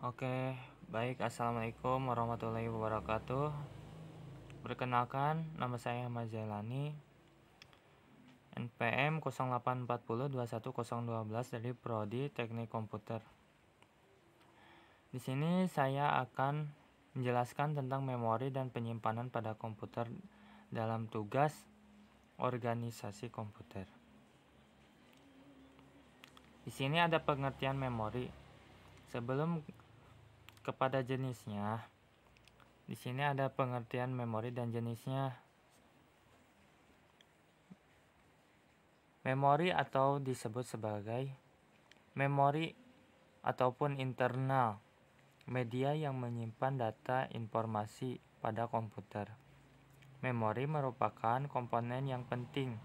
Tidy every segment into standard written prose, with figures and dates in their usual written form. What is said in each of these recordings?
Oke, baik. Assalamualaikum warahmatullahi wabarakatuh. Perkenalkan, nama saya Ahmad Zailani, NPM 0840210012 dari Prodi Teknik Komputer. Di sini saya akan menjelaskan tentang memori dan penyimpanan pada komputer dalam tugas organisasi komputer. Di sini ada pengertian memori. Sebelum kepada jenisnya, di sini ada pengertian memori dan jenisnya. Memori atau disebut sebagai memori ataupun internal, media yang menyimpan data informasi pada komputer. Memori merupakan komponen yang penting,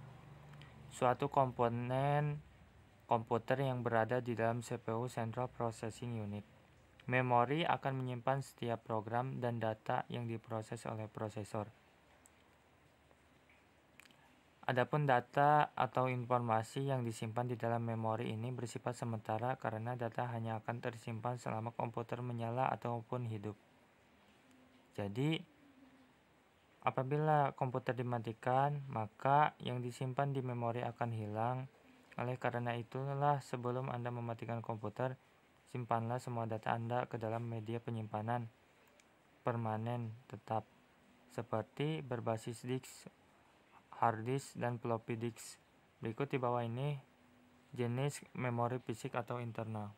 suatu komponen komputer yang berada di dalam CPU (Central Processing Unit). Memori akan menyimpan setiap program dan data yang diproses oleh prosesor. Adapun data atau informasi yang disimpan di dalam memori ini bersifat sementara karena data hanya akan tersimpan selama komputer menyala ataupun hidup. Jadi, apabila komputer dimatikan, maka yang disimpan di memori akan hilang. Oleh karena itulah sebelum Anda mematikan komputer, simpanlah semua data Anda ke dalam media penyimpanan permanen tetap, seperti berbasis disk, hard disk, dan floppy disk. Berikut di bawah ini jenis memori fisik atau internal.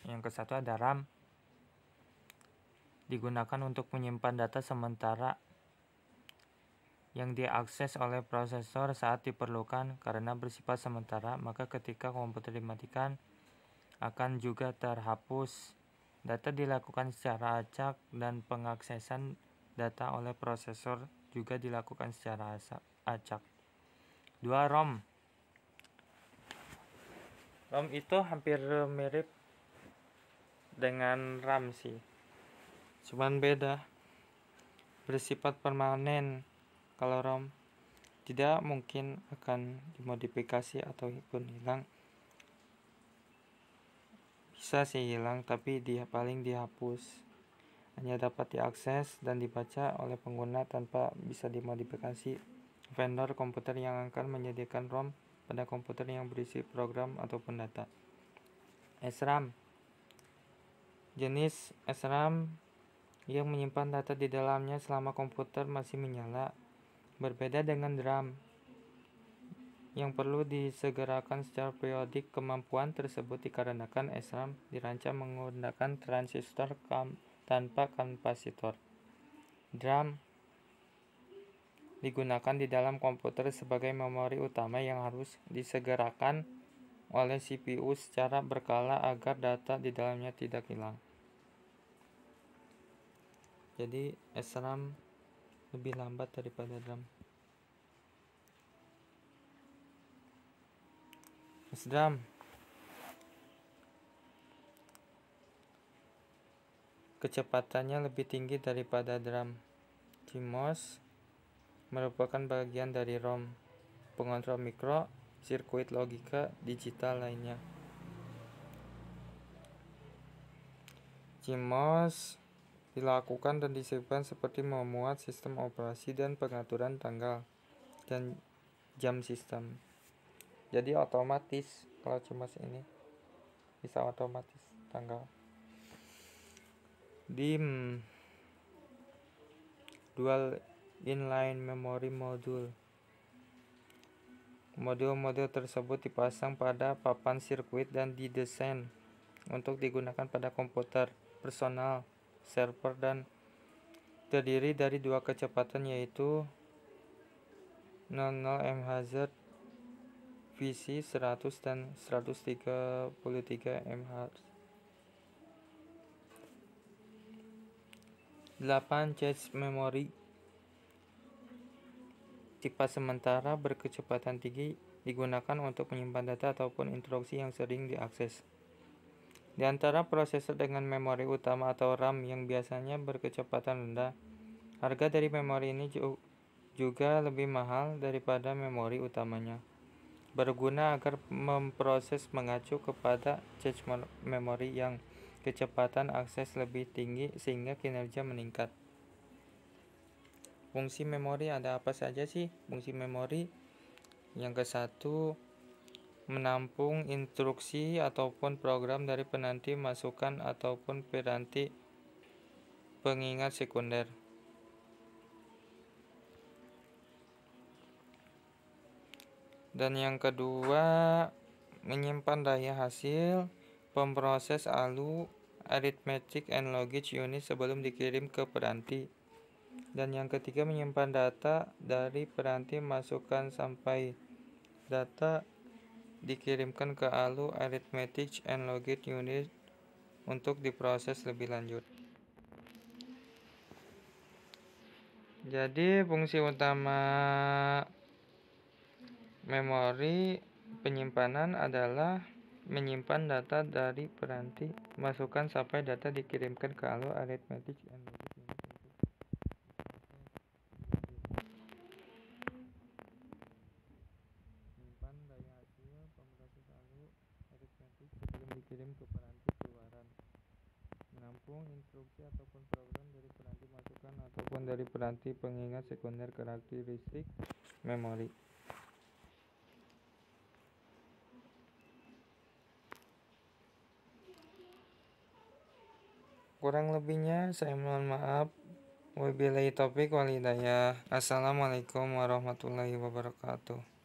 Yang ke-1 ada RAM. Digunakan untuk menyimpan data sementara yang diakses oleh prosesor saat diperlukan. Karena bersifat sementara, maka ketika komputer dimatikan akan juga terhapus. Data dilakukan secara acak dan pengaksesan data oleh prosesor juga dilakukan secara acak. 2. ROM. ROM itu hampir mirip dengan RAM sih, cuman beda, bersifat permanen. Kalau ROM tidak mungkin akan dimodifikasi ataupun hilang. Bisa sih hilang, tapi dia paling dihapus. Hanya dapat diakses dan dibaca oleh pengguna tanpa bisa dimodifikasi. Vendor komputer yang akan menyediakan ROM pada komputer yang berisi program ataupun data. SRAM. Jenis SRAM yang menyimpan data di dalamnya selama komputer masih menyala. Berbeda dengan DRAM yang perlu disegerakan secara periodik. Kemampuan tersebut dikarenakan SRAM dirancang menggunakan transistor tanpa kapasitor. DRAM digunakan di dalam komputer sebagai memori utama yang harus disegerakan oleh CPU secara berkala agar data di dalamnya tidak hilang. Jadi SRAM lebih lambat daripada DRAM. SDRAM. Kecepatannya lebih tinggi daripada DRAM. CMOS merupakan bagian dari ROM, pengontrol mikro, sirkuit logika digital lainnya. CMOS dilakukan dan disimpan seperti memuat sistem operasi dan pengaturan tanggal dan jam sistem. Jadi otomatis kalau CMOS ini bisa otomatis tanggal. DIMM, Dual Inline Memory Module. Modul-modul tersebut dipasang pada papan sirkuit dan didesain untuk digunakan pada komputer personal, server, dan terdiri dari dua kecepatan yaitu 00 MHz VC 100 dan 133 MHz. 8. Cache memory. Tipe sementara berkecepatan tinggi digunakan untuk menyimpan data ataupun instruksi yang sering diakses. Di antara prosesor dengan memori utama atau RAM yang biasanya berkecepatan rendah, harga dari memori ini juga lebih mahal daripada memori utamanya. berguna agar memproses mengacu kepada cache memori yang kecepatan akses lebih tinggi sehingga kinerja meningkat. Fungsi memori ada apa saja sih? Fungsi memori yang ke-1, menampung instruksi ataupun program dari penanti masukan ataupun piranti pengingat sekunder. Dan yang kedua, menyimpan daya hasil pemproses ALU Arithmetic and Logic Unit sebelum dikirim ke peranti. Dan yang ketiga, menyimpan data dari peranti masukan sampai data dikirimkan ke ALU Arithmetic and Logic Unit untuk diproses lebih lanjut. Jadi fungsi utama memori penyimpanan adalah menyimpan data dari peranti masukan sampai data dikirimkan ke ALU Arithmetic and Logic Unit menyimpan daya hasil pemproses ALU Arithmetic sebelum dikirim ke peranti keluaran, menampung instruksi ataupun program dari peranti masukan ataupun dari peranti pengingat sekunder. Karakteristik memori. Kurang lebihnya saya mohon maaf. Wabillahi taufik wal hidayah. Assalamualaikum warahmatullahi wabarakatuh.